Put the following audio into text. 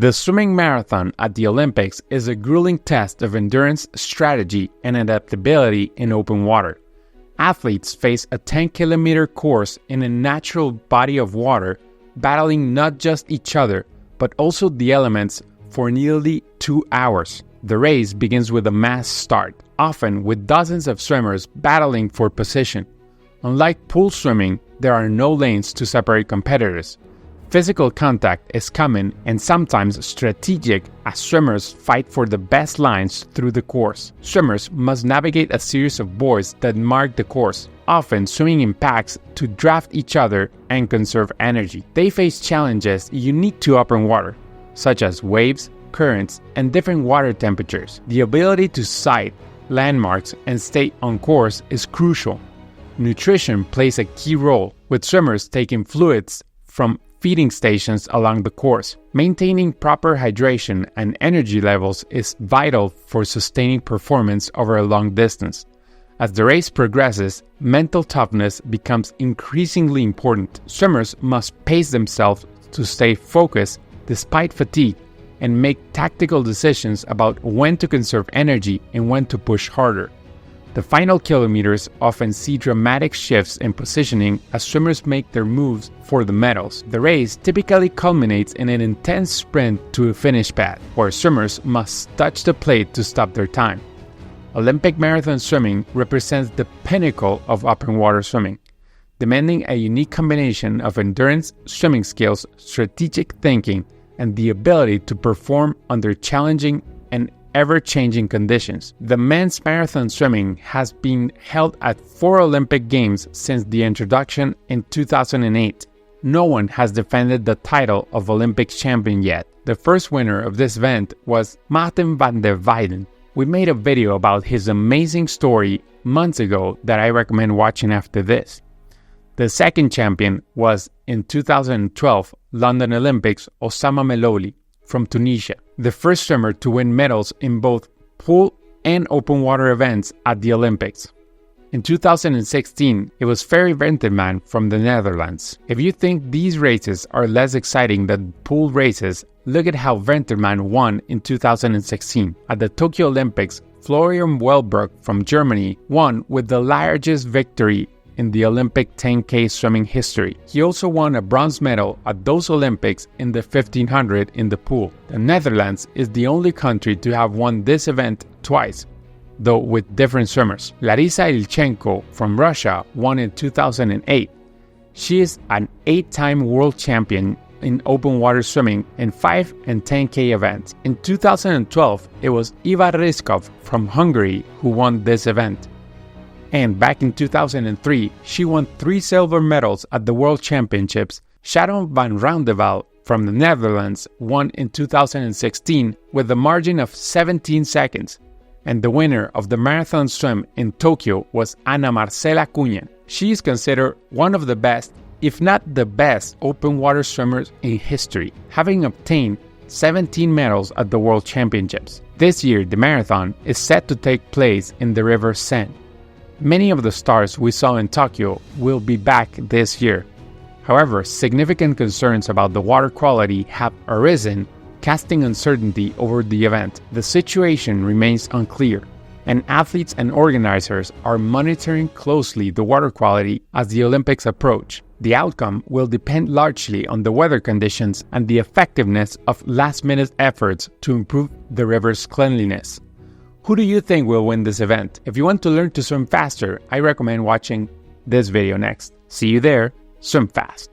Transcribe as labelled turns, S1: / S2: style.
S1: The swimming marathon at the Olympics is a grueling test of endurance, strategy, and adaptability in open water. Athletes face a 10-kilometer course in a natural body of water, battling not just each other, but also the elements for nearly 2 hours. The race begins with a mass start, often with dozens of swimmers battling for position. Unlike pool swimming, there are no lanes to separate competitors. Physical contact is common and sometimes strategic as swimmers fight for the best lines through the course. Swimmers must navigate a series of boards that mark the course, often swimming in packs to draft each other and conserve energy. They face challenges unique to open water, such as waves, currents, and different water temperatures. The ability to sight landmarks and stay on course is crucial. Nutrition plays a key role, with swimmers taking fluids from feeding stations along the course. Maintaining proper hydration and energy levels is vital for sustaining performance over a long distance. As the race progresses, mental toughness becomes increasingly important. Swimmers must pace themselves to stay focused despite fatigue and make tactical decisions about when to conserve energy and when to push harder. The final kilometers often see dramatic shifts in positioning as swimmers make their moves for the medals. The race typically culminates in an intense sprint to a finish pad, where swimmers must touch the plate to stop their time. Olympic marathon swimming represents the pinnacle of open water swimming, demanding a unique combination of endurance, swimming skills, strategic thinking, and the ability to perform under challenging and ever-changing conditions. The men's marathon swimming has been held at 4 Olympic Games since the introduction in 2008. No one has defended the title of Olympic champion yet. The first winner of this event was Maarten van der Weijden. We made a video about his amazing story months ago that I recommend watching after this. The second champion was in 2012 London Olympics Osama Melouli from Tunisia, the first swimmer to win medals in both pool and open water events at the Olympics. In 2016, it was Ferry Venterman from the Netherlands. If you think these races are less exciting than pool races, look at how Venterman won in 2016. At the Tokyo Olympics, Florian Wellbrock from Germany won with the largest victory in the Olympic 10K swimming history. He also won a bronze medal at those Olympics in the 1500 in the pool. The Netherlands is the only country to have won this event twice, though with different swimmers. Larisa Ilchenko from Russia won in 2008. She is an 8-time world champion in open water swimming in 5 and 10K events. In 2012, it was Iva Ryskov from Hungary who won this event. And back in 2003, she won 3 silver medals at the World Championships. Sharon van Rouwendaal from the Netherlands won in 2016 with a margin of 17 seconds. And the winner of the marathon swim in Tokyo was Ana Marcela Cunha. She is considered one of the best, if not the best, open water swimmers in history, having obtained 17 medals at the World Championships. This year, the marathon is set to take place in the river Seine. Many of the stars we saw in Tokyo will be back this year. However, significant concerns about the water quality have arisen, casting uncertainty over the event. The situation remains unclear, and athletes and organizers are monitoring closely the water quality as the Olympics approach. The outcome will depend largely on the weather conditions and the effectiveness of last-minute efforts to improve the river's cleanliness. Who do you think will win this event? If you want to learn to swim faster, I recommend watching this video next. See you there. Swim fast.